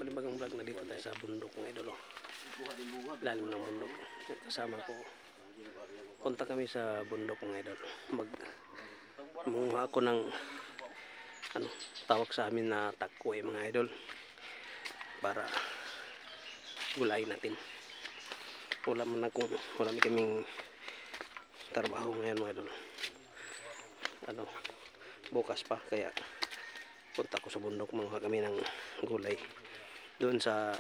panibagang vlog na dito tayo sa bundok ng idol. Lalim ng bundok. Kasama ko. Punta kami sa bundok ng idol. Manguha ako ng tawag sa amin na takwe mga idol. Para gulayin natin. Wala kaming trabaho ngayon mga idol. Bukas pa kaya punta ko sa bundok, manguha kami ng gulay doon sa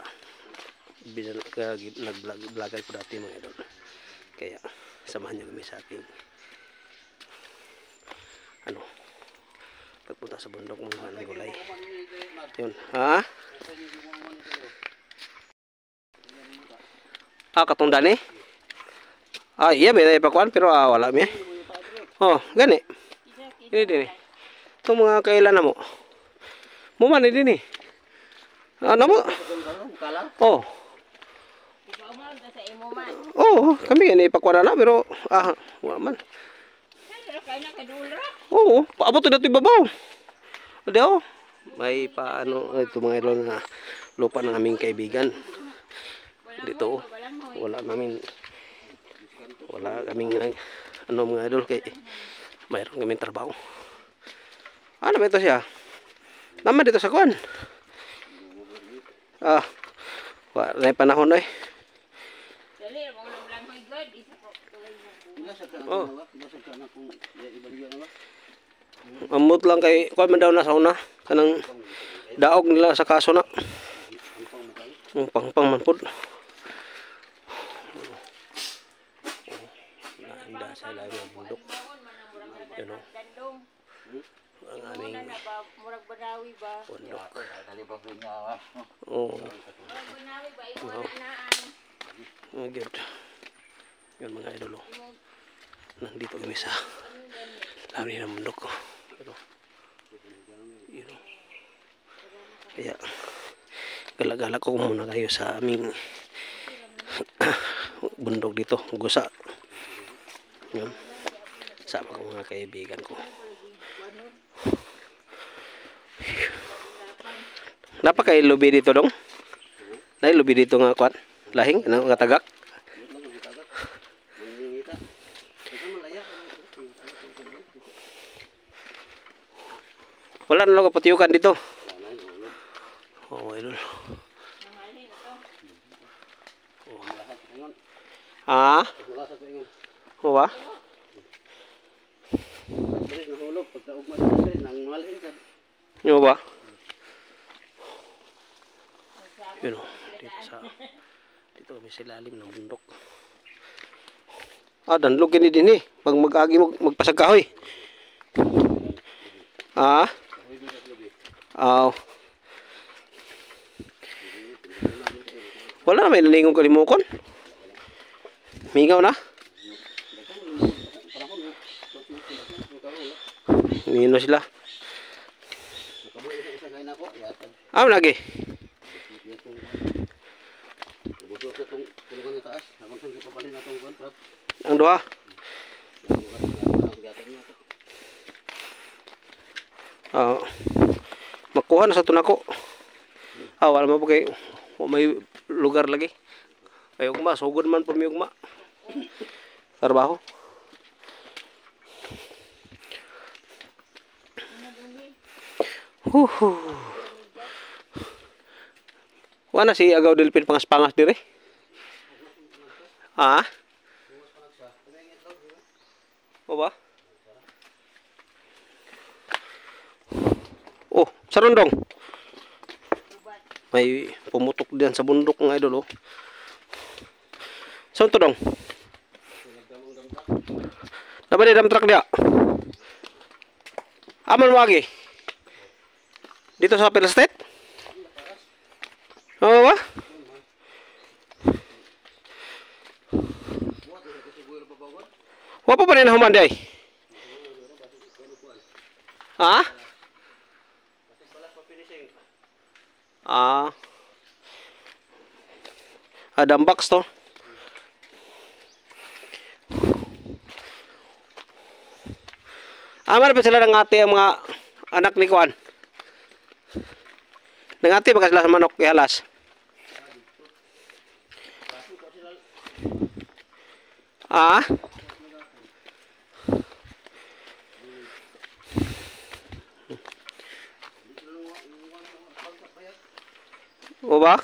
nag-vlogger ko dati mga idol. Kaya samahan niyo kami sa ating pagpunta sa bundok, manguha ng gulay. Yun. Katong dani? Iya may ipakuan pero wala mi. Gani. Ini din. Ito mga kailan na mo. Muman din eh. Ano mo? Kami yan ipakuan na pero wala man. Paabot na ito ibabaw. Ado. May ito mga idol na lupa ng aming kaibigan. Dito wala kaming mga idol kay mayroon kaming trabaho. Ano ba ito siya? Naman dito sa kuan. Wala na panahon na eh. Amot lang kay kuan man daw na sauna. Kanang daog nila sa kaso na. Pangpang man pud. Nanda sa lalim ng bundok. Yun o. Ang aming bundok. Good. Yun mga idol. Nandito kami sa lalim ng bundok. Kaya galagala ko muna kayo sa aming bundok dito, gusa. Yun. Sama ko mga kaibigan ko. Napakay lubi dito dong? Dahil lubi dito nga kuan? Lahing? Nga tagak? Wala na lang kapatiyukan dito. Idol. Ba? Nyo ba? Yun o. Dito kami sa lalim ng bundok. Danlog gini din eh. Pag mag-agi magpasagkahoy. Wala na may nalingong kalimukon. Mingaw na. Nino sila. Lagi. Ang doha. Makuha na sa tunako. Wala mo kay may lugar lagi. Ay ugma, sugod man po mi ugma. Trabaho. Wala si Agaw Delpin pangas-pangas dire. O ba? Sarundong. May pumutok diyan sa bundok ng idol. Saan to dong? Dapat di dam truck dia. Aman wagi. Dito sa Apple Estate? Ba? Wapa pa rin na humanday? Dambox to. Aman pa sila ng ate ang mga anak ni Kuan. Nangati ba sila sa manok ihalas? Ah? O ba?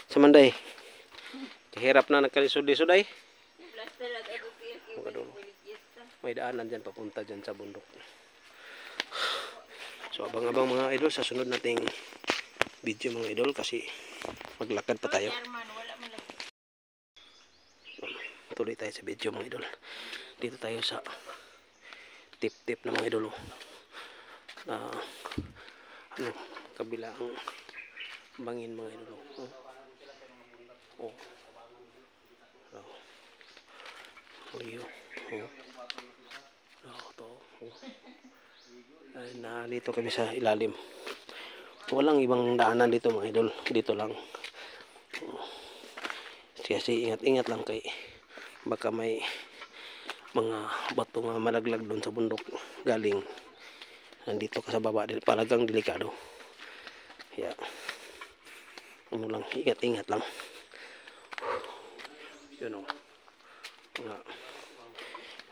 Samanday. Kahirap na nagkalisod-lisod ay. May daanan dyan papunta dyan sa bundok. So abang-abang mga idol sa sunod nating video mga idol kasi maglakad pa tayo. Tuloy tayo sa video mga idol. Dito tayo sa tip-tip na mga idol. Kabilang bangin mga idol. Dito kami sa ilalim. Walang ibang daanan dito mga idol. Dito lang. Kasi ingat-ingat lang kay baka may mga bato nga malaglag doon sa bundok galing nandito ka sa baba, palagang delikado. Kaya ano lang, ingat-ingat lang. Yun o, nga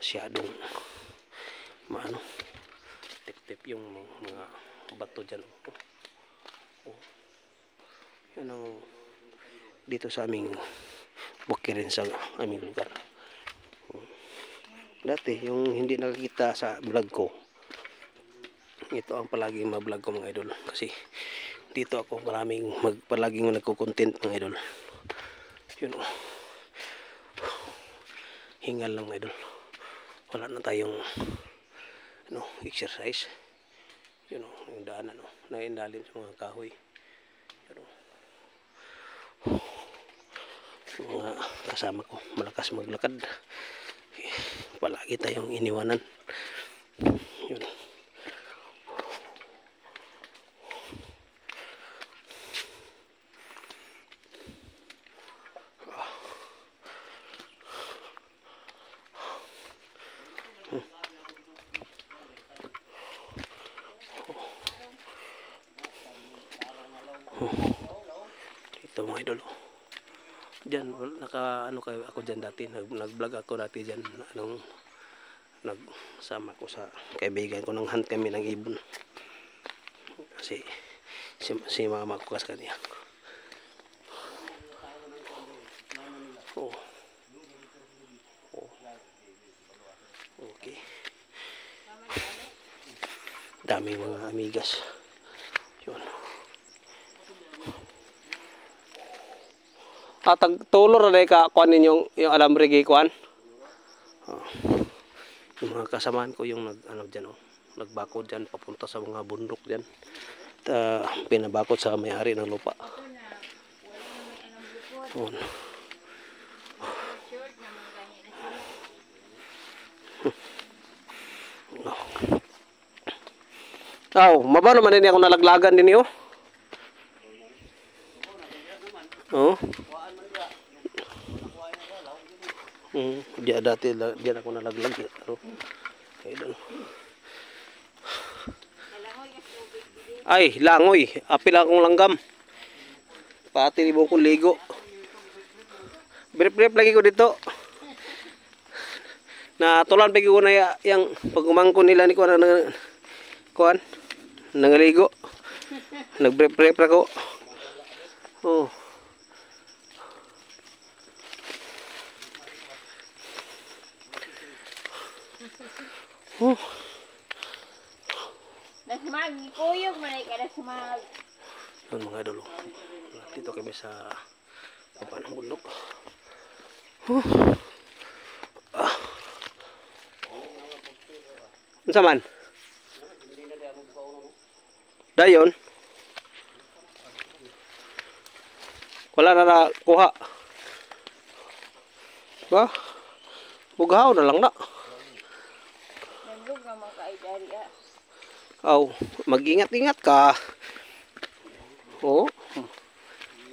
masyadong maano tip-tip yung mga bato dyan. Yun ang dito sa aming bukirin sa aming lugar. Dati yung hindi nakikita sa vlog ko, ito ang palaging ma-vlog ko mga idol, kasi dito ako palaging nagko-content mga idol. Yun o, hingal lang mga idol, wala na tayong exercise. Yun o, yung daanan naindalim sa mga kahoy. Yun o, mga kasama ko malakas maglakad, palagi tayong iniwanan. Yun. Ito mga idol. Diyan kayo ako diyan dati, nag-vlog ako dati diyan, nagsama ko sa kaibigan ko, nang hunt kami ng ibon. Kasi si mama ko kasi kanya. Okay. Daming mga amigas. Yun. Tagtulor na ka kuan ninyong yung alambre kuan. Yung mga kasamaan ko yung diyan nagbakod diyan papunta sa mga bundok diyan. Pinabakod sa may-ari ng lupa. Maba naman din ako nalaglagan din niyo. Diya dati diyan ako nalaglag. Ay, langoy. Apil akong langgam. Pati ni ko ligo. Brip-brip lagi ko dito. Natulan pa ko na yung pagumangko nila ni kuan. Nangaligo. Nag-brip-brip ako. Nasmag, kuyog man ay kada sumag. Yun mga idol, dito kami sa baba ng bundok. Unsa man? Dayon. Wala na kuha. Ba? Bugaw na lang na. Nandog naman ka idari ah. Mag-ingat-ingat ka.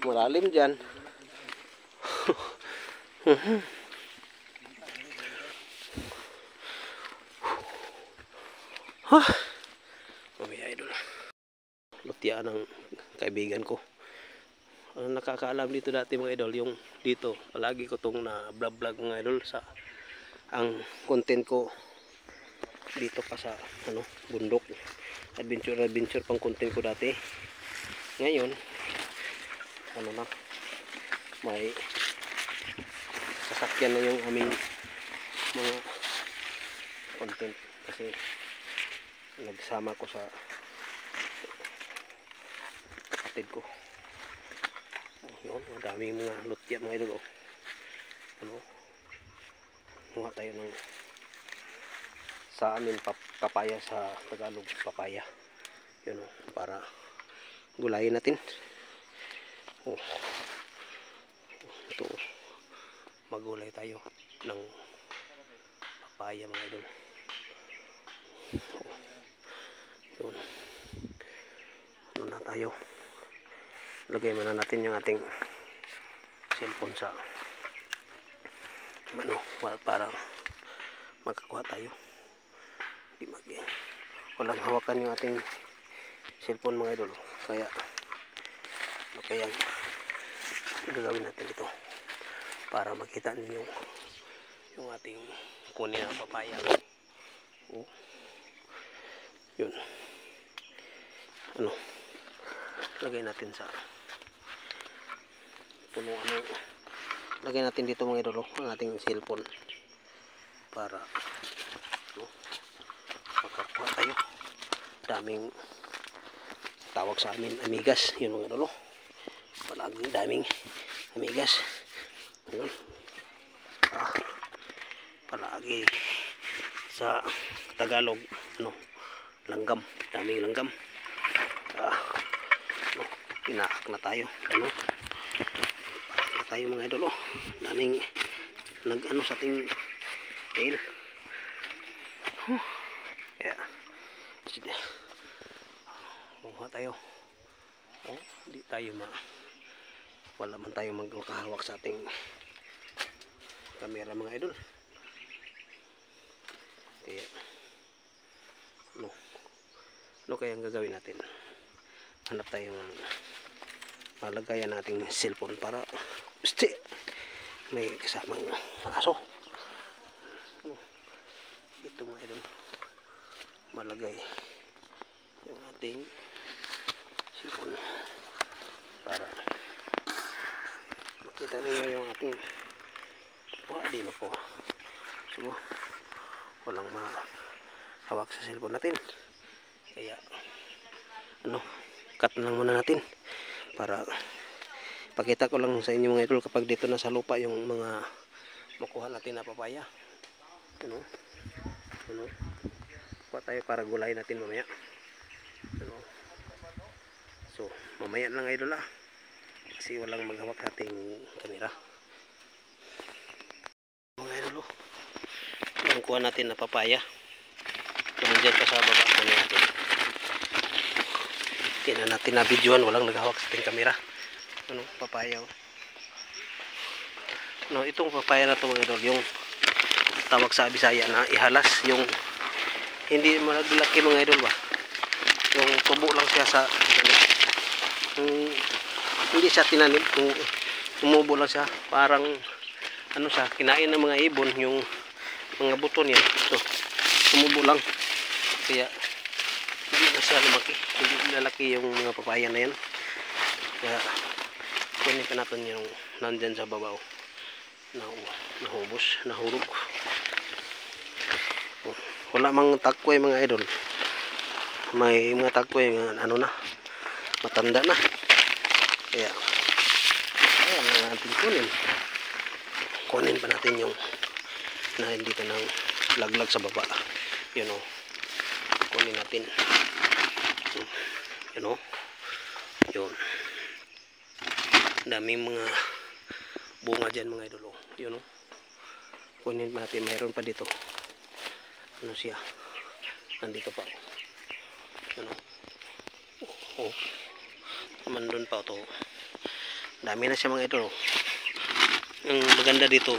Malalim dyan. Mamaya idol. Lutya ng kaibigan ko. Ang nakakaalam dito dati mga idol, yung dito palagi ko tong na vlog mga idol, sa ang content ko dito pa sa bundok, adventure pang content ko dati. Ngayon may sasakyan na yung aming mga content kasi nagsama ko sa kapatid ko. Yun, madaming mga lutya mga idol. Mga tayo ng sa amin papaya, sa Tagalog papaya. Yun para gulayin natin. Ito, magulay tayo ng papaya mga idol. Yun. Na tayo. Lagay muna natin yung ating cellphone sa para magkakuha tayo. Walang hawakan yung ating cellphone mga idol. Kaya gagawin natin ito para makita ninyo yung ating kunin na papaya. Yun. Lagay natin sa punuan lagay natin dito mga idol ang ating cellphone para makakuha tayo. Daming tawag sa amin amigas, yun mga idol. Palaging daming amigas. Yun. Palagi sa Tagalog langgam, daming langgam. Pinahak na tayo. Na tayo mga idol. Daming sa ating tail. Kaya kuha tayo. Hindi tayo wala man tayo magkahawak sa ating camera mga idol. Kaya kaya ang gagawin natin, hanap tayo ng malagayan nating cellphone para may kasamang aso. Ito mga idol, malagay yung ating cellphone para makita niyo yung ating di na po. So walang mahawak sa cellphone natin. Kaya cut na lang muna natin para pakita ko lang sa inyo mga idol kapag dito na sa lupa yung mga makuha natin na papaya. Kuha tayo para gulayin natin mamaya. So mamaya lang idol kasi walang maghawak sa ating kamera. Mga idol yung kuha natin na papaya nandiyan pa sa baba natin. Tingnan natin na videoan, walang naghawak sa ating kamera. Papaya. Itong papaya na to mga idol, yung tawag sa Bisaya na ihalas, yung hindi malaki mga idol ba. Yung tubo lang siya sa hindi siya tinanim, tumubo lang siya, parang siya, kinain ng mga ibon yung mga buto niya. So, tumubo lang. Kaya hindi na siya lumaki, hindi lalaki yung mga papaya na yan. Kaya kunin pa natin yung nandyan sa babaw nahubos, nahulog. Wala mang takwe mga idol, may mga takwe na matanda na. Kaya ayan natin kunin pa natin yung na hindi ka nang laglag sa baba. Kunin natin yun, daming mga bunga dyan mga idol. Kunin natin, mayroon pa dito siya, nandito pa naman doon pa ito. Dami na siya mga idol. Ang maganda dito,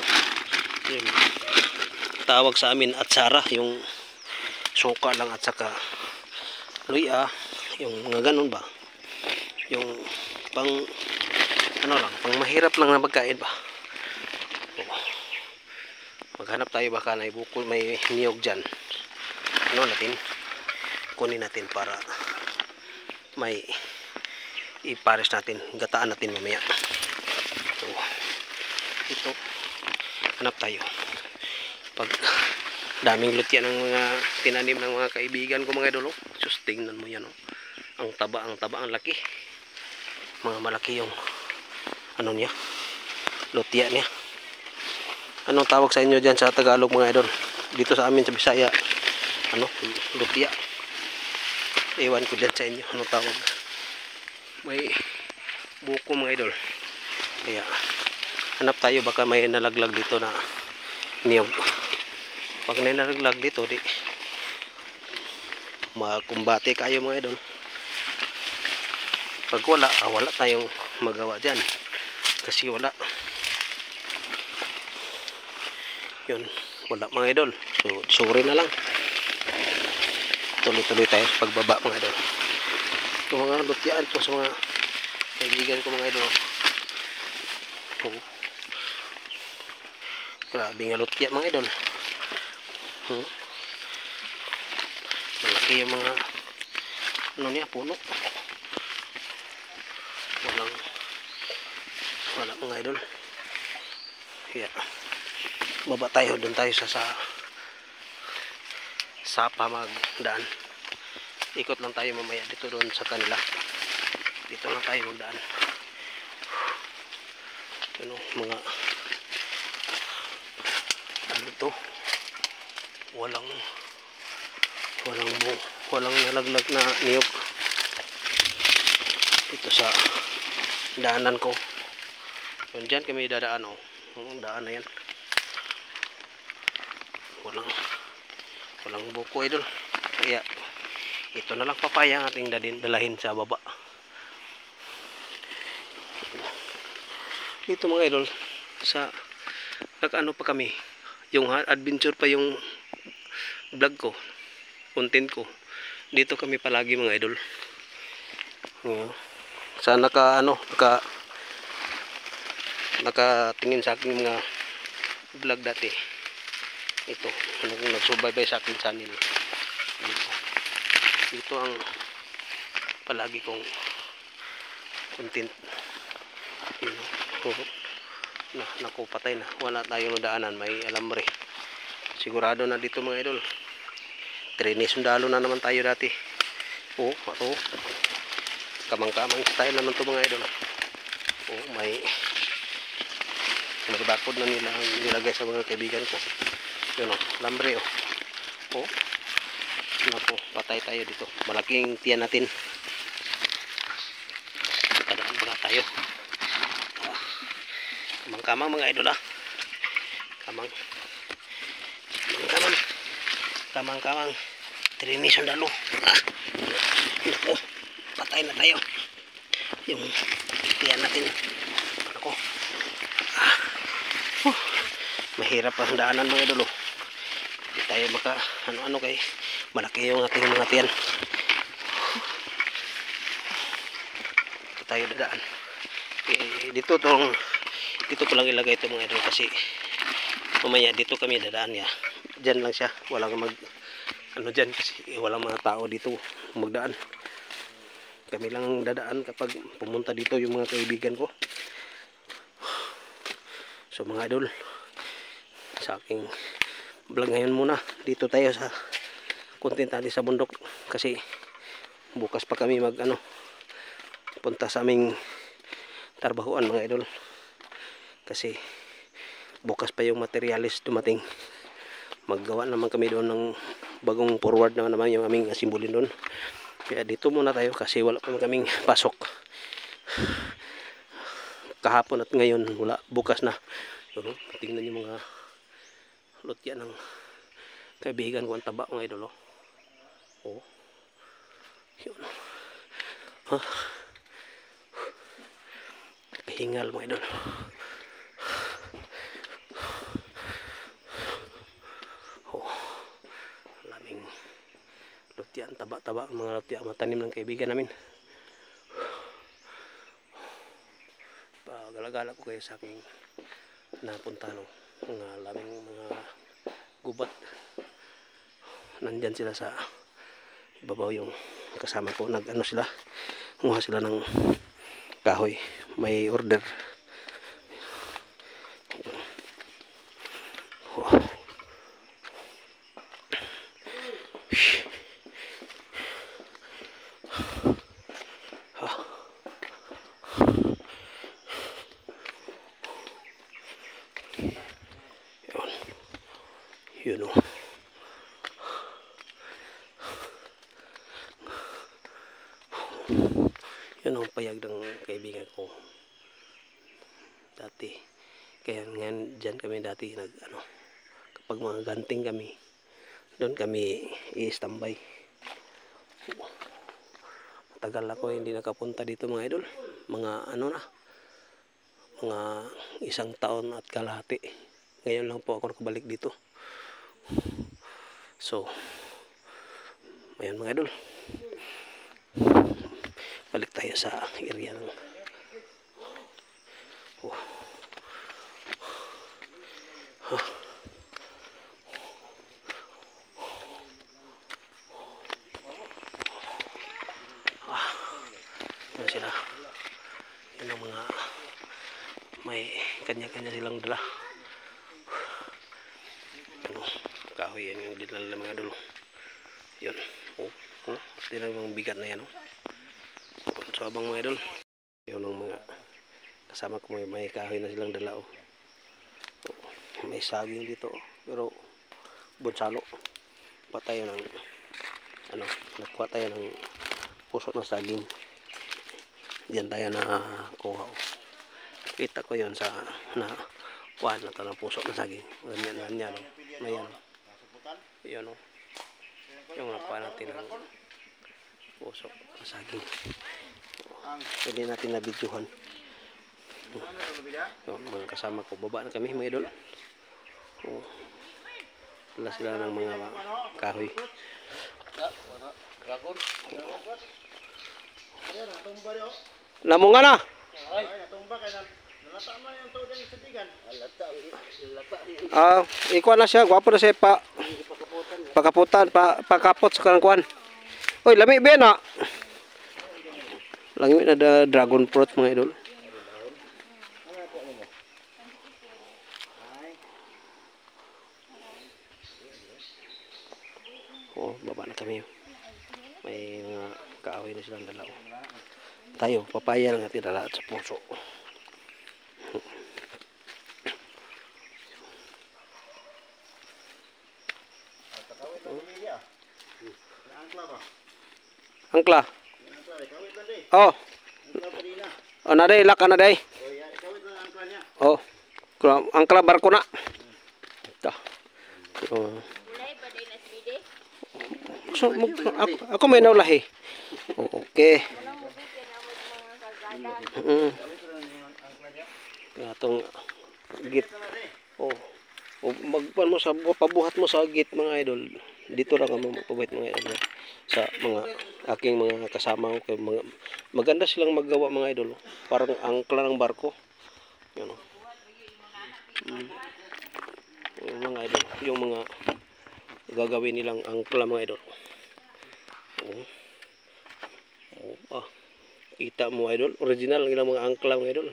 yun, tawag sa amin atsara, yung suka lang at saka luya, yung mga ganun ba, yung pang ano lang, pang mahirap lang na pagkain ba. Maghanap tayo, baka na ibukol, may niyog dyan, ano natin, kunin natin para may ipares natin, gataan natin mamaya. So, ito, hanap tayo. Pag daming lutya ng mga tinanim ng mga kaibigan ko mga idol, sus, tingnan mo yan, oh. Ang taba, ang laki, mga malaki yung ano niya, lutya niya. Anong tawag sa inyo dyan sa Tagalog mga idol? Dito sa amin sa Bisaya, ano, lutya. Ewan ko dyan sa inyo anong tawag. May buko mga idol, kaya hanap tayo, baka may nalaglag dito na niyog. Pag may nalaglag dito, di makumbate kayo mga idol. Pag wala, wala tayong magawa dyan, kasi wala. Yun, wala mga idol. So, sorry na lang. Tuloy-tuloy tayo sa pagbaba mga idol. Ito mga lutyaan po sa mga kaibigan ko mga idol. Oh. Grabe nga lutya mga idol. Malaki yung mga ano niya, puno. Wala mga idol. Yeah. Baba tayo, doon tayo sa sapa magdaan. Ikot lang tayo mamaya dito doon sa kanila. Dito lang tayo magdaan. Ano, mga ano to? Walang nalaglag na niyog dito sa daanan ko. Yun, dyan kami dadaan, oh. Ang daan na yan. Walang buko idol. Kaya ito na lang papaya ang ating dalahin sa baba. Dito mga idol, sa nag-ano pa kami, yung adventure pa yung vlog ko, content ko. Dito kami palagi mga idol. Sa nakatingin sa aking mga vlog dati. Ito, nagsubaybay sa akin channel. Dito ang palagi kong content. Naku, patay na. Wala tayong daanan, may alambre. Sigurado na dito mga idol. Training sundalo na naman tayo dati. Oh, kamang-kamang style naman to mga idol. Oh, may bakod na nilagay sa mga kaibigan ko. Yun, oh, lambre, oh. Oh, naku, patay tayo dito. Malaking tiyan natin. Kadaan pa tayo. Kamang-kamang mga idol, ah. Kamang-kamang Training sundalo. Naku, patay na tayo. Yung tiyan natin. Naku. Mahirap ang daanan mga idol, oh. Hindi tayo maka ano kay malaki yung ating mga tiyan. Dito tayo dadaan. Dito ko lang ilagay ito mga idol, kasi mamaya dito kami dadaan ya. Diyan lang siya, walang dyan, kasi walang mga tao dito magdaan. Kami lang dadaan kapag pumunta dito yung mga kaibigan ko. So mga idol, sa aking vlog ngayon muna, dito tayo sa content natin sa bundok, kasi bukas pa kami punta sa aming trabahuan mga idol, kasi bukas pa yung materialis dumating. Maggawa naman kami doon ng bagong forward na naman yung aming simbolin doon. Kaya dito muna tayo kasi wala pa kaming pasok kahapon at ngayon, wala, bukas na. So, tingnan niyo mga lutya ng kaibigan ko, ang taba mga idol, oh. Yun. Pahingal mga idol. lutya, taba-taba ang mga lutya, matanim ng kaibigan namin. Pagalagala ko kayo sa aking napunta no, mga laming mga gubat. Nandyan sila sa ibabaw yung kasama ko, nag-ano sila, kumuha sila ng kahoy, may order. Yun o. Yun ang payag ng kaibigan ko dati. Kaya ngayon dyan kami dati nag-ano, kapag mga ganting kami, doon kami i-standby. Matagal ako hindi nakapunta dito mga idol. Mga ano na, mga 1 taon at kalahati. Ngayon lang po ako nakabalik dito. So, ayan mga idol. Balik tayo sa area ng ano sila. Yun ang mga may kanya-kanya silang dala. Ano, kahoy yan yung dinala ng mga idol. Yun. Tinang mga bigat na yan. So abang mga idol, yun ang mga kasama ko, may kahoy na silang dala. May saging dito, pero bonsalo. Patay ng ano, nakuha tayo ng puso ng saging. Diyan tayo na kuha. Kita ko yon sa na kuha na ito ng puso ng saging. Ganyan. Ayan. Yun o. Yung nakuha natin ng puso ng saging. Pwede natin nabidyohan. Mga kasama ko, baba na kami mga idol. Wala sila ng mga kahoy. Namunga na. Ikuha na siya, gwapo na siya pakaputan, pakapot sa kanang. Oy, lami ba na? Lami na dragon fruit mga idol. Baba na kami. May mga kaaway na silang dalaw. Tayo, papaya lang natin dala sa puso. Angkla. Oh. Oh, naday ilak na day. Oh. Angkla barko na. Ito. Oh. So, ako may naulahi. Okay. Atong git. Magpan mo sa pabuhat mo sa git mga idol. Dito lang ako magpabuhat mga idol. Sa mga aking mga kasama ko, mga maganda silang maggawa mga idol. Parang angkla ng barko. Yan o. Yung mga idol, yung mga gagawin nilang angkla mga idol. Kita mo idol, original ang ilang mga angkla mga idol.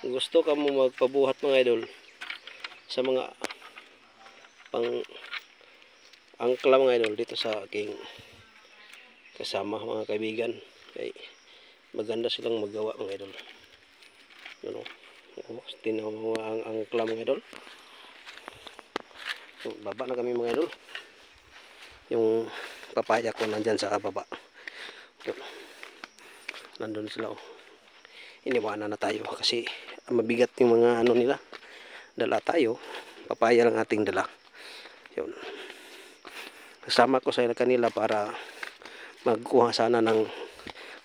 Gusto ka mo magpabuhat mga idol sa mga pang angkla mga idol dito sa aking kasama mga kaibigan, kay maganda silang magawa mga idol. Yun o. Tinaw ang angkla mga idol. Baba na kami mga idol. Yung papaya ko nandyan sa baba. Yun. Nandun sila o. Iniwanan na tayo kasi mabigat yung mga ano nila. Dala tayo. Papaya lang ating dala. Yun. Kasama ko sa kanila para magkuha sana ng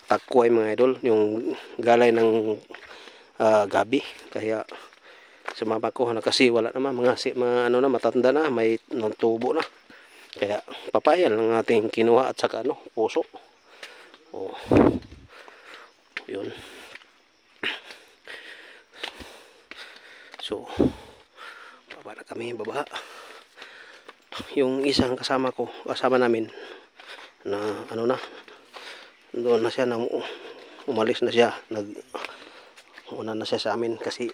takway mga idol. Yung galay ng gabi. Kaya sumama ko na kasi wala naman mga ano na, matanda na, may tubo na. Kaya papaya lang ating kinuha at saka ano, puso. Oh. Yun. So, baba na kami, baba. Yung isang kasama namin na ano na, doon na siya, umalis na siya, una na siya sa amin kasi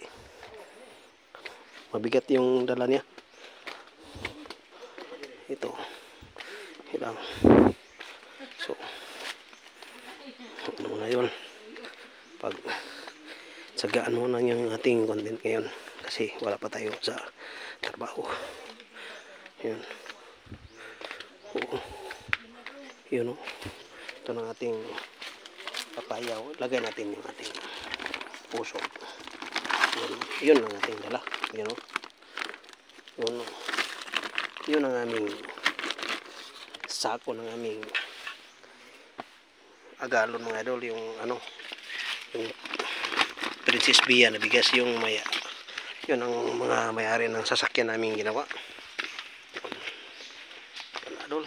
mabigat yung dala niya. Ito lang. So ano na yun, pag sagaan muna yung ating content ngayon kasi wala pa tayo sa trabaho. Yun. Oo. Yun o. Ito na ating papaya. Lagay natin yung ating puso. Yun ang ating dala. Yun o. Yun ang aming sako ng aming agalon mga idol. Yung ano, yung Princess Bia na bigas yung maya. Yun ang mga may-ari ng sasakyan namin ginawa. Idol.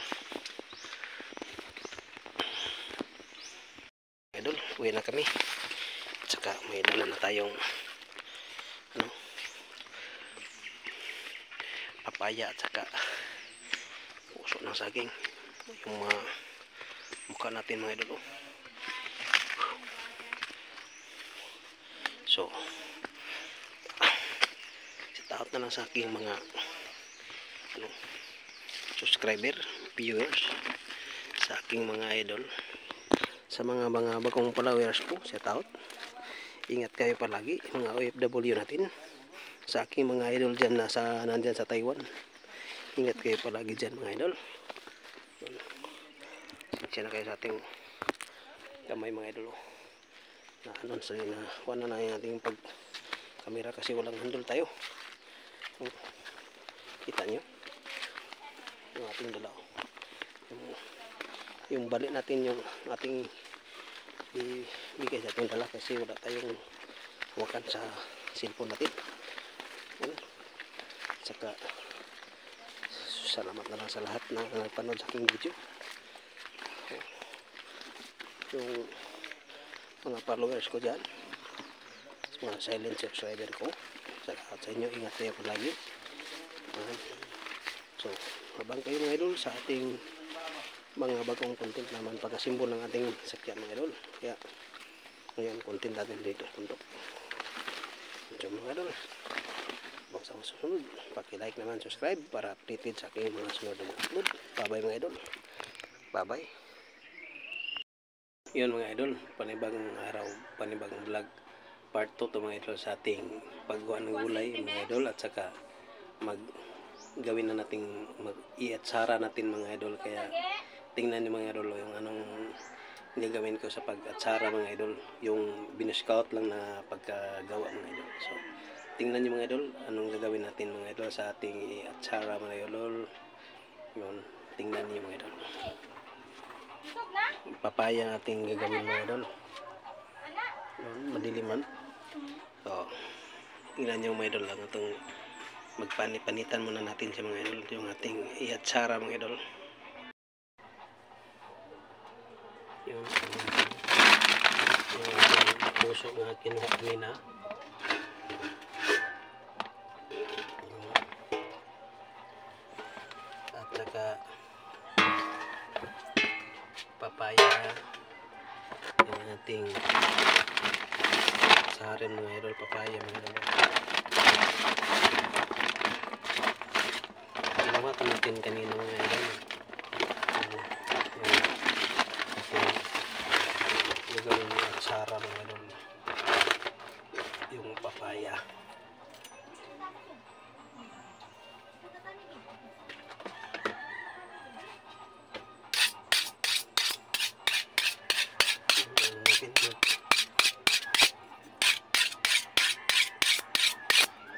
Idol, uwi na kami. At saka may dala na tayong ano, papaya at saka puso ng saging. Yung mga mukha natin mga idol. So, shout out na lang sa aking mga ano, subscriber, viewers, sa aking mga idol, sa mga bagong followers ko, shout out. Ingat kayo palagi mga OFW natin, sa aking mga idol dyan nandyan sa Taiwan. Ingat kayo palagi dyan mga idol. Siya na kayo sa ating kamay mga idol. Na ano sa na wala na yung ating pag kamera kasi walang handle tayo. Kita nyo yung ating dala, yung balik natin yung ating ibigay sa ating dala kasi wala tayong hawakan sa cellphone natin. Saka salamat na lang sa lahat na nagpanood sa aking video. Yung mga followers ko dyan, mga silent subscriber ko, sa inyo, ingat kayo palagi. So habang kayo mga idol sa ating mga bagong content naman, pagkasimbol ng ating sakyan mga idol. Kaya ngayon content natin dito puntok. So mga idol, huwag sa susunod, paki-like naman, subscribe para updated sa aking mga sunod na upload. Bye bye mga idol, bye bye. Yun mga idol, panibagong araw, panibagong vlog, part 2 to mga idol sa ating paggawa ng gulay mga idol, at saka gawin na nating i-atsara natin mga idol. Kaya tingnan niyo mga idol yung anong gagawin ko sa pag-atsara mga idol, yung binuscout lang na pagkagawa mga idol. So tingnan niyo mga idol anong gagawin natin mga idol sa ating i-atsara mga idol. Yun, tingnan niyo mga idol. Papaya natin gagawin mga idol. Madiliman. So tingnan niyo mga idol lang itong magpanitan muna natin sa mga idol yung ating i-atsara mga idol. Yung puso na kinuha kanina. At saka papaya yung ating sarin mga idol, papaya mga idol. Ginawa ko natin kanina mga idol. Gagawin yung atsara mga idol, yung papaya.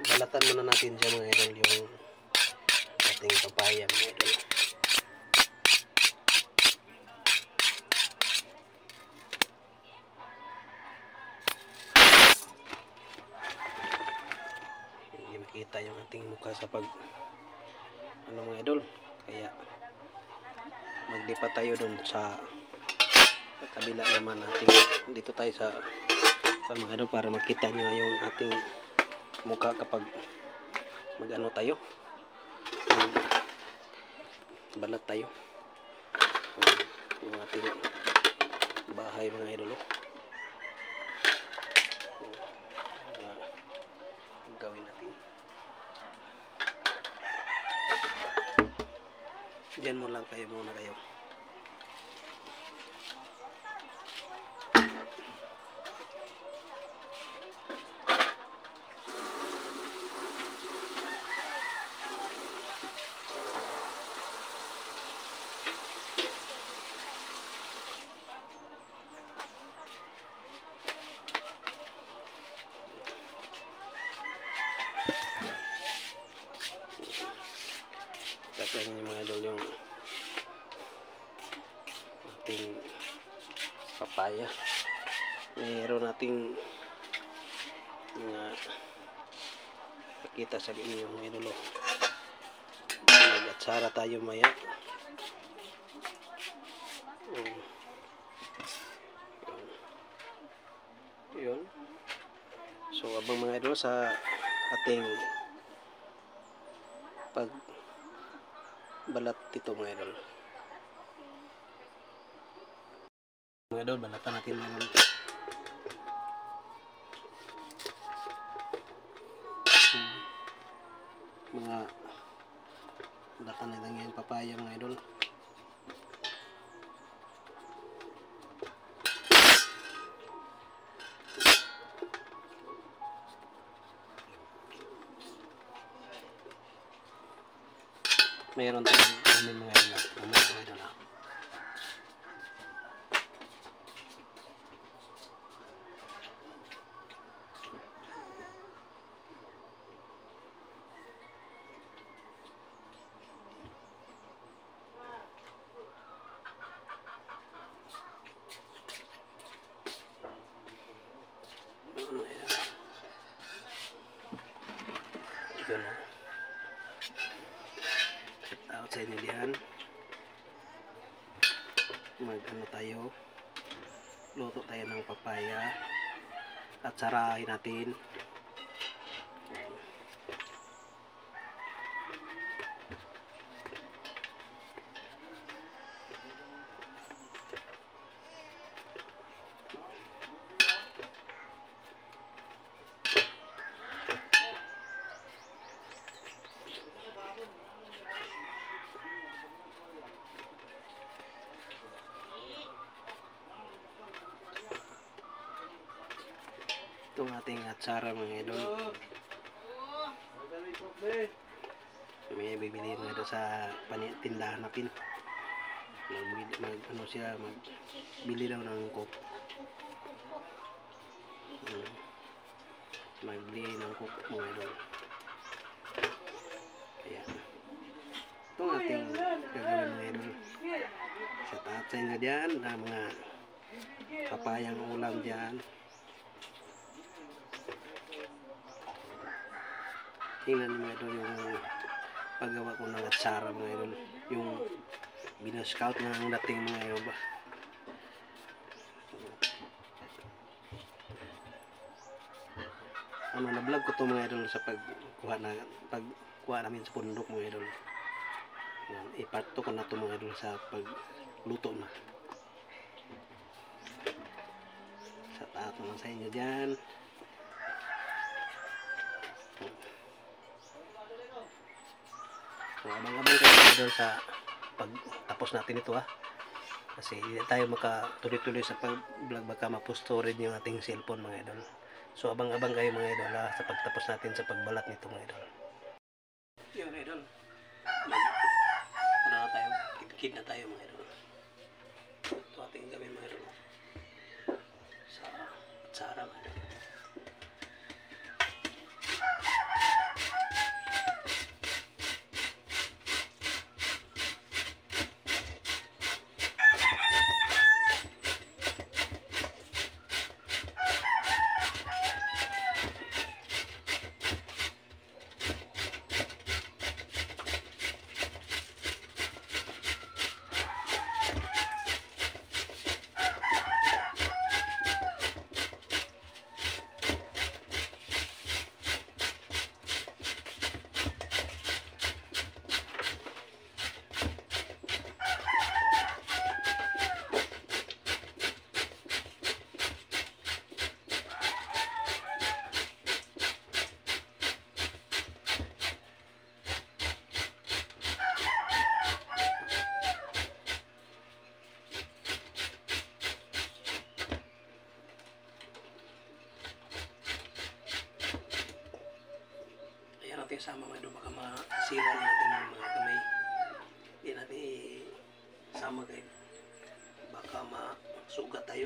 Balatan muna natin dyan mga idol yung ating papaya mga idol. Hindi makita yung ating mukha sa pag ano mga idol, kaya maglipat tayo dun sa kabila naman natin. Dito tayo sa mga idol para makita nyo yung ating mukha kapag mag-ano tayo, balat tayo yung ating bahay mga idol. Gawin natin diyan mo lang kayo muna kayo. Tapos yung mga idol yung ating papaya. Mayroon nating mga pakita sa inyo mga idol. Mag-atsara tayo maya. Yun. So abang mga idol sa ating balat dito mga idol. Mga idol, balatan natin ngayon. Mga balatan na lang yan papaya mga idol. Mayroon tayong mga idol. Yun o. Set out sa inyo diyan. Mag-ano tayo. Luto tayo ng papaya. At sarahin natin. Itong ating atsara mga idol. May bibili mga idol sa tindahan natin. Ano siya, magbili daw ng coke. Magbili ng coke mga idol. Kaya itong ating gagawin mga idol. Sa tatay na dyan, mga papayang ulam dyan. Tingnan mga idol yung paggawa ko ng atsara mga idol. Yung binascout na ang dating mga idol ba. Na-vlog ko to mga idol sa pagkuha namin sa pundok mga idol. Iparto ko na to mga idol sa pagluto na. Sa tato lang sa inyo dyan. So, abang-abang kayo doon sa pagtapos natin ito kasi hindi tayo makatuloy-tuloy sa pag-vlog, baka mapustorin yung ating cellphone mga idol. So abang-abang kayo mga idol sa pagtapos natin sa pagbalat nito mga idol. Yun idol, ano na tayo, kid na tayo mga idol. Ito ating gawin mga idol sa atsara mga idol. isama mga idol, baka masira yung ating mga kamay. Hindi natin isama kayo, baka masugat tayo.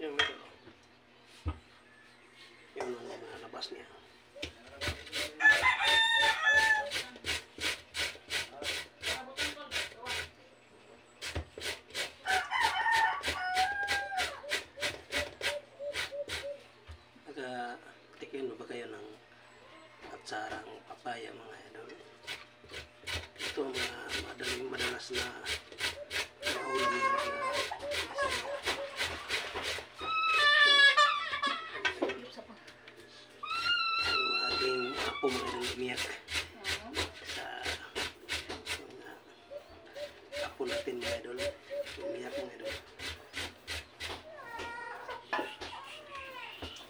Yung mga labas niya. Nagatikin mo ba kayo ng atsarang papaya mga idol? Ito ang mga madalas na naulam ng mga umiyak sa mga apo natin mga idol. Umiyak mga idol.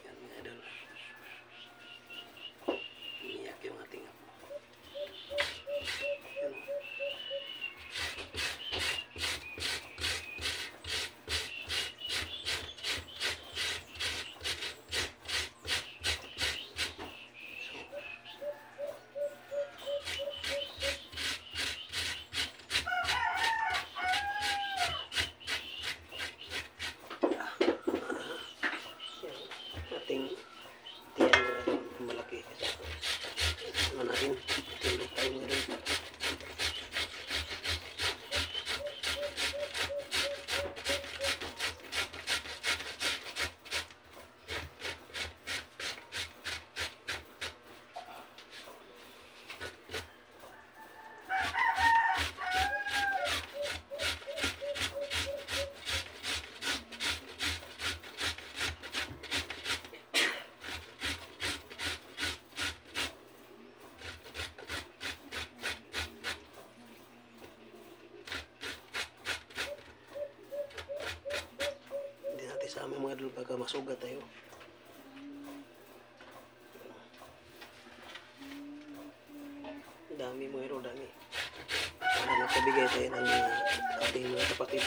Yan mga idol. Umiyak yung ating apo. Yan. Ating tiyan mga idol, malaki kasi ano natin, tulog tayo mga idol. Sa aming mga idol, baka masugat tayo. Dami mga idol, dami. Para magpabigay tayo ng ating mga kapatid.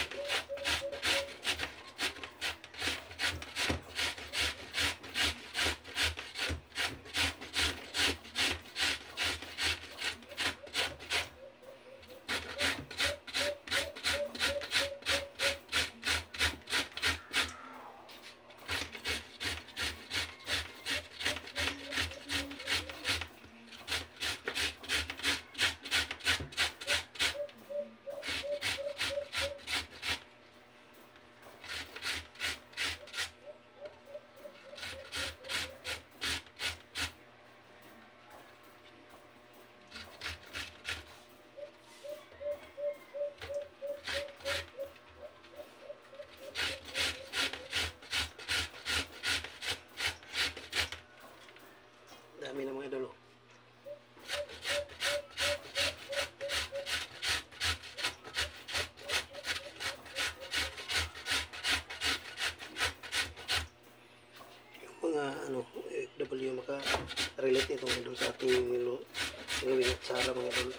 Dami na mga idol. Yung mga OFW maka-relate itong idol sa ating gawin at sara mga idol.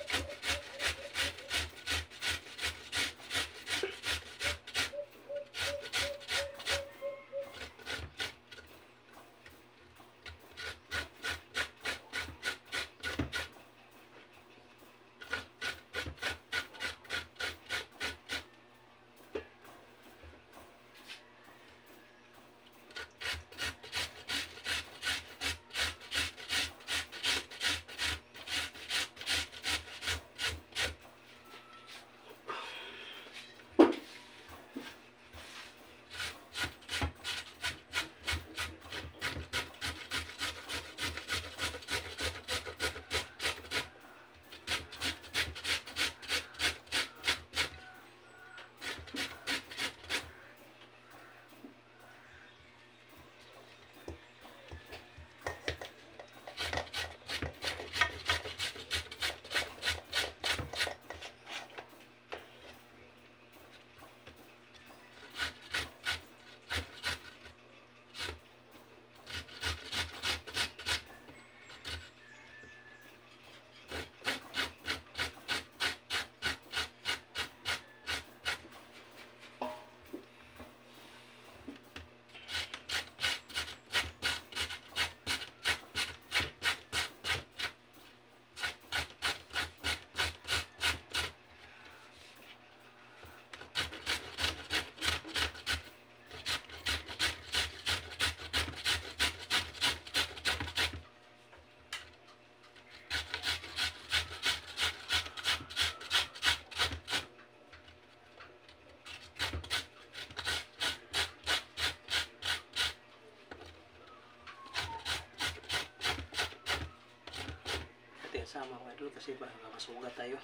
kasi baka masugat tayo.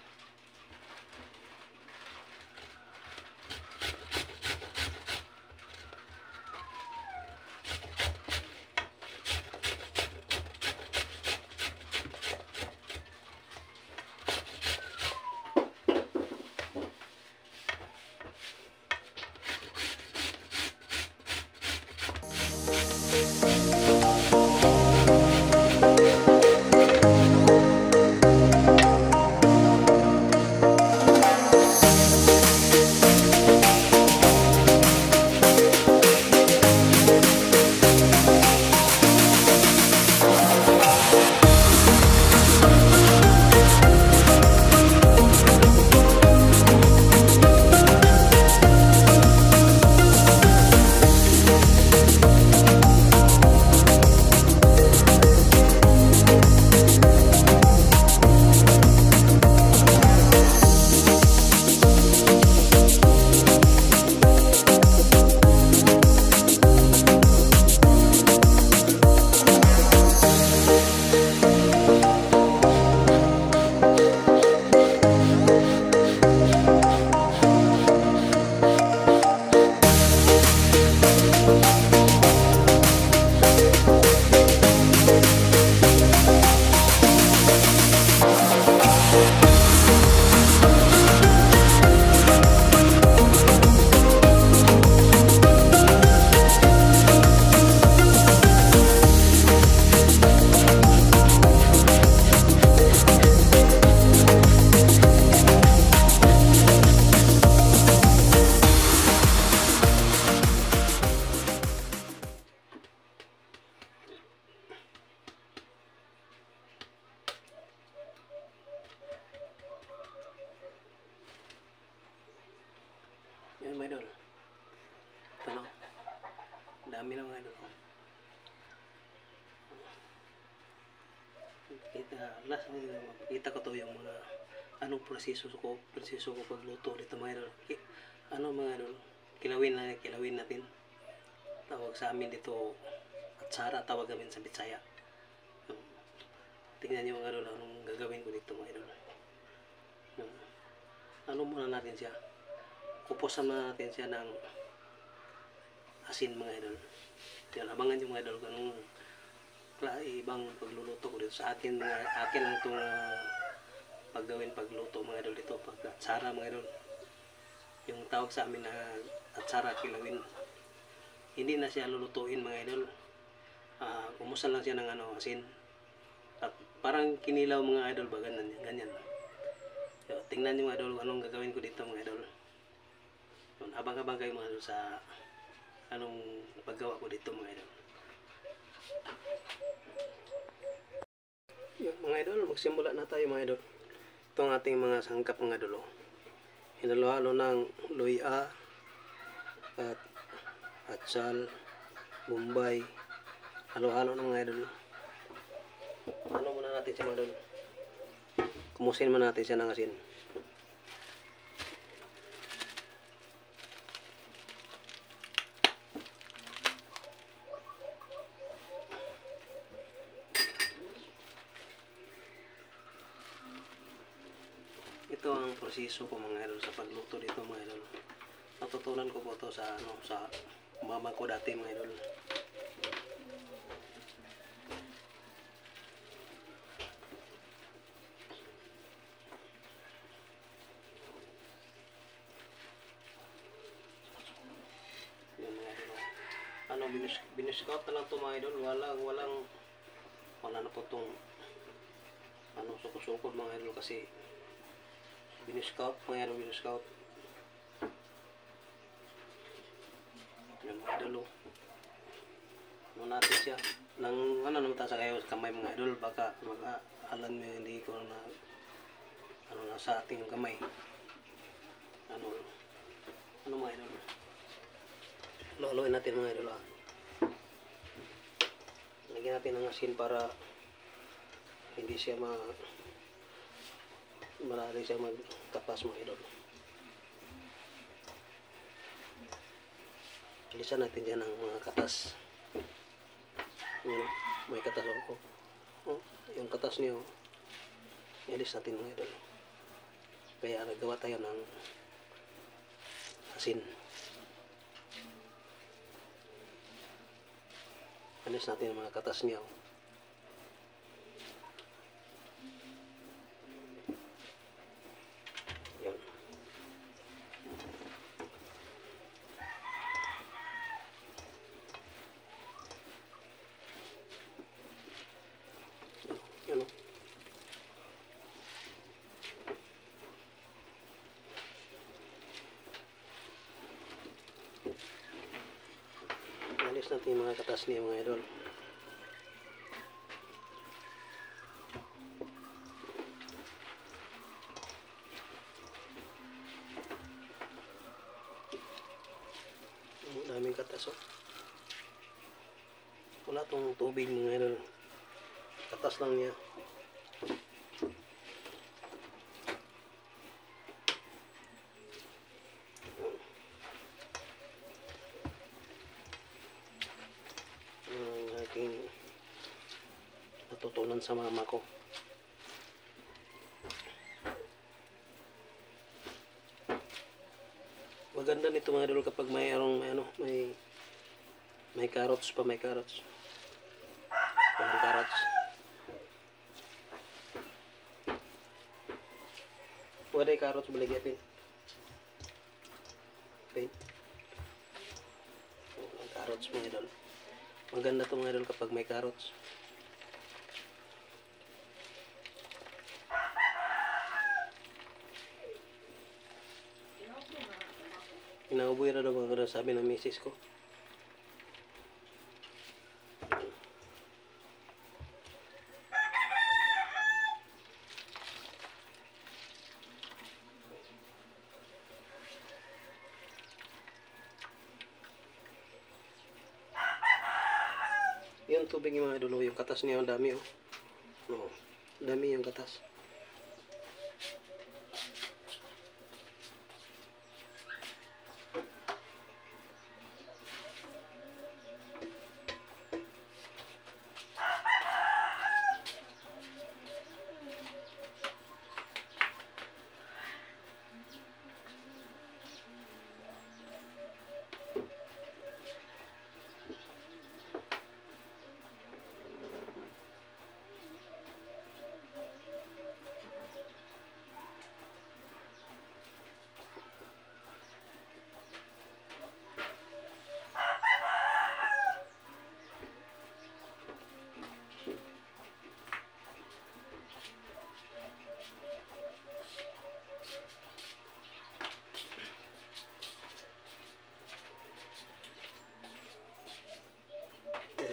Yan mga idol. Ano? Dami na mga idol. Kita ko to yung mga anong proseso ko pagluto dito mga idol. Ano mga idol? Kilawin natin. Tawag sa amin dito atsara, tawag namin sa Bisaya. Tingnan niyo mga idol anong gagawin ko dito mga idol. Ano muna natin siya? Kuposan na natin siya ng asin mga idol. Yan, abangan nyo mga idol kung anong ibang pagluluto ko dito sa akin lang itong paggawin pagluto mga idol dito, pag atsara mga idol. Yung tawag sa amin na atsara, kilawin. Hindi na siya lulutuin mga idol. Kumusan lang siya ng asin. At parang kinilaw mga idol ba, ganyan. So, tingnan nyo mga idol kung anong gagawin ko dito mga idol. Abang-abang kayo mga idol sa anong paggawa ko dito mga idol. Mga idol, magsimula na tayo mga idol. Ito ang ating mga sangkap mga idol. Hinalo-halo ng luya at atsal, bombay. Halo-halo ng mga idol. Ano muna natin siya mga idol? Kumusin muna natin siya ng asin. Ito ang proseso ko mga idol sa pagluto dito mga idol. Natutunan ko po ito sa mama ko dati mga idol. Yan mga idol. Biniscout na lang ito mga idol. Wala na po itong sukod-sukod mga idol kasi biniscout, mga biniscout. Yan mga idol. Muna natin siya. Nang naman tayo sa kayo sa kamay mga idol. Baka alam mo hindi ko na sa ating kamay. Ano mga idol. Luluin natin mga idol. Lagyan natin ng asin para hindi siya marami siya magkapas mga idol. Ilisan natin dyan ang mga katas. May katas ako. Yung katas niyo. Ialis natin mga idol. Kaya nagawa tayo ng asin. Alis natin ang mga katas niya. Yun. Yun. Alis natin yung mga katas niya mga idol. Daming katas oh. Wala tong tubig mga idol. Katas lang niya. Ang aking natutunan sa mama ko. Maganda nito mga idol kapag mayroong may carrots pa, may carrots. Walang carrots. Wala carrots baligya pin. Pin. Walang carrots mga idol. Maganda to mga idol kapag may carrots. Inauboy na daw mga sabi ng misis ko. Yung tubig yung mga idol, yung katas niya ang dami oh. No, dami yung katas.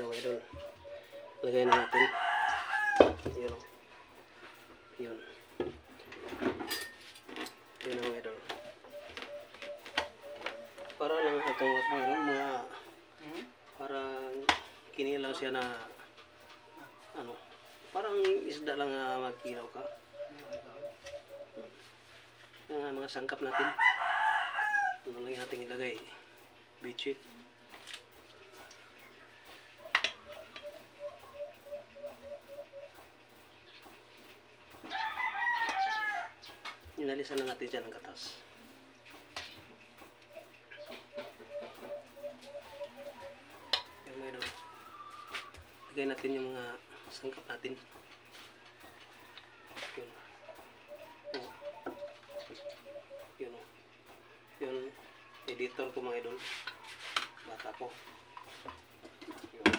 Idol, lagay na natin yun yun yun ang idol para lang itong mga parang kinilaw siya na ano parang isda lang magkilaw ka mga sangkap natin ano lang natin ilagay bitchit. Inalisan na natin dyan ang katas. Yung mayroon. Lagay natin yung mga sangkap natin. Yun. Oh. Yun. Yun. Editor ko mga idol. Bata ko. Yun.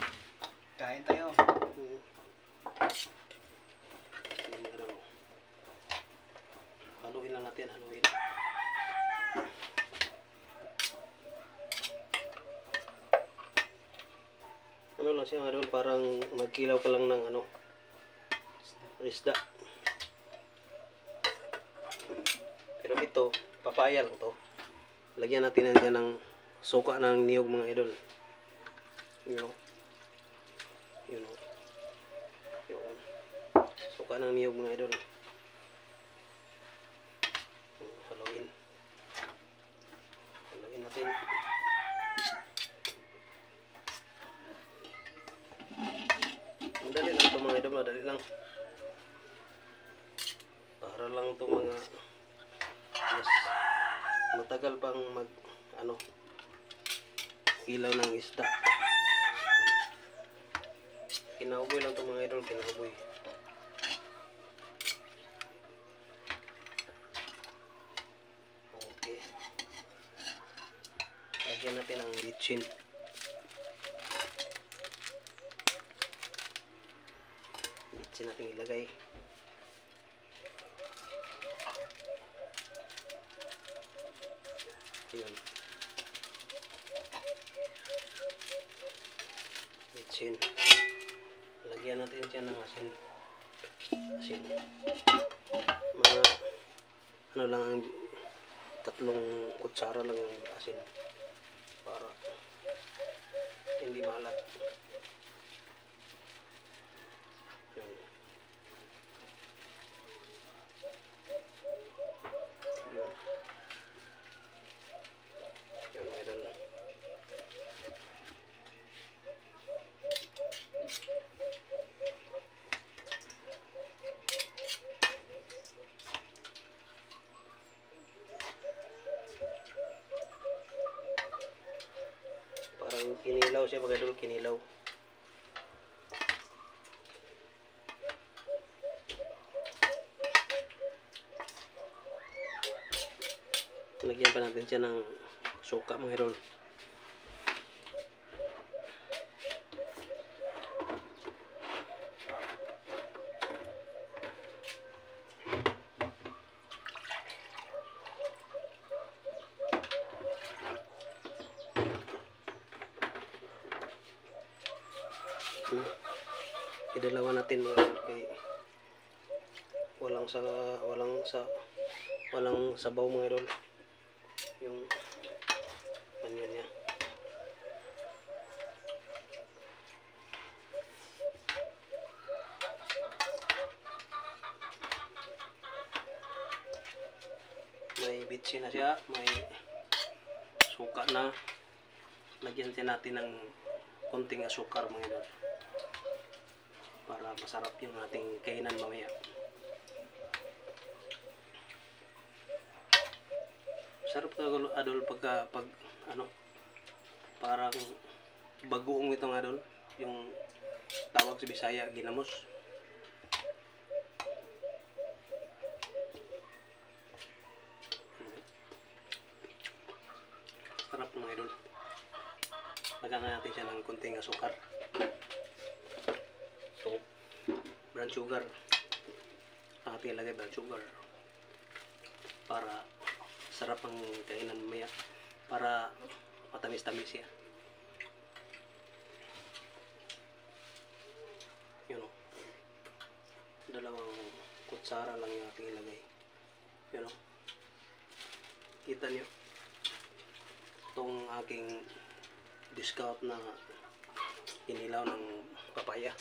Kain tayo. Haluin lang natin, haluin. Ano lang siya mga parang magkilaw ka lang ng ano, isda. Pero ito, papaya lang to. Lagyan natin dyan ng suka ng niyog mga idol. You know? You know? Yun. Suka ng niyog mga idol. Haluin natin. Madali lang ito mga idol, madali lang. matagal pang mag ilaw ng isda. Kinauboy lang itong mga idol, kinauboy. Okay. Lagyan natin ang bitchin. Bitchin natin ilagay. Ayan. Bitchin. Lagyan natin siya ng asin. Asin. Mga lang ang 3 kutsara lang ang asin para hindi maalat. Yun. Yun. Yun, meron. Parang kinilaw siya mga idol, kinilaw. Lagyan pa natin siya ng suka mga idol. Idalawa natin mga idol kay walang sabaw mga idol yung ano niya. May bitsin na siya, may suka na. Lagyan din natin ng konting asukar mga idol para masarap yung ating kainan mamaya. Sarap talaga idol pag parang bagoong itong idol, yung tawag sa Bisaya ginamos. Sarap mga idol. Lagyan natin siya ng konting asukar. So, brown sugar. Ating ilagay brown sugar para sarap ang kainan mamaya, para matamis-tamis siya. Yun o. 2 kutsara lang yung ating ilagay. Yun o. Kita nyo itong aking discount na inilaw ng papaya.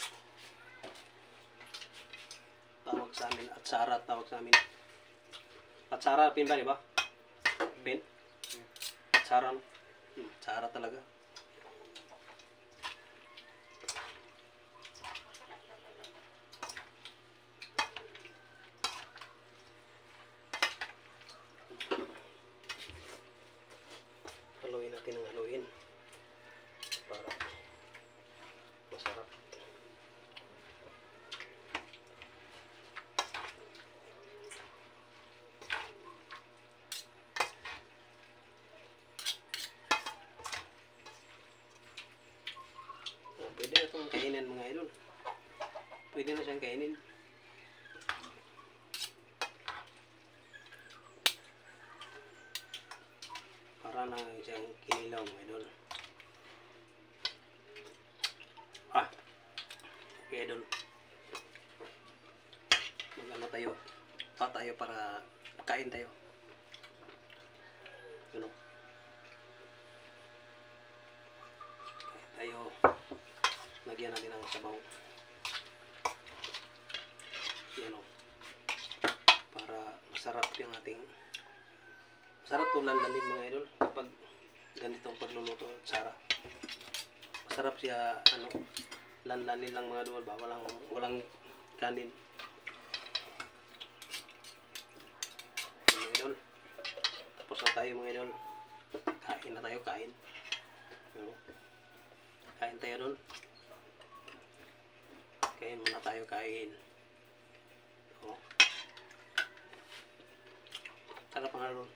Tawag sa amin, atsara tawag sa amin. Atsara, pin ba, di ba? Pin? Atsara, no? Atsara talaga. Haluin natin ang haluin para masarap. Pwede na itong kainin mga idol. Pwede na siyang kainin. Para na siyang kinilaw mga idol. Okay idol. Mag-ano tayo. Tayo para kain tayo. Ano? Tayo. Lagyan natin ng sabaw. Yan o. Para masarap yung ating masarap po lanlanin mga idol kapag ganitong pagluluto at sara. Masarap siya lanlanin lang mga idol, walang kanin. Mga idol. Tapos na tayo mga idol. Kain na tayo, kain. Kain tayo doon. Kain muna tayo, kain. Oh. Sarap nga doon.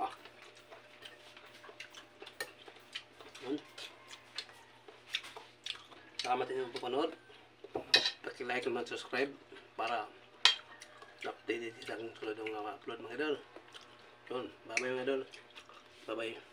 Ah. Salamat din yung pupanood. Paki-like and mag-subscribe para updated sa sunod ng mga upload mga idol. Yun, bye bye mga idol. Bye bye.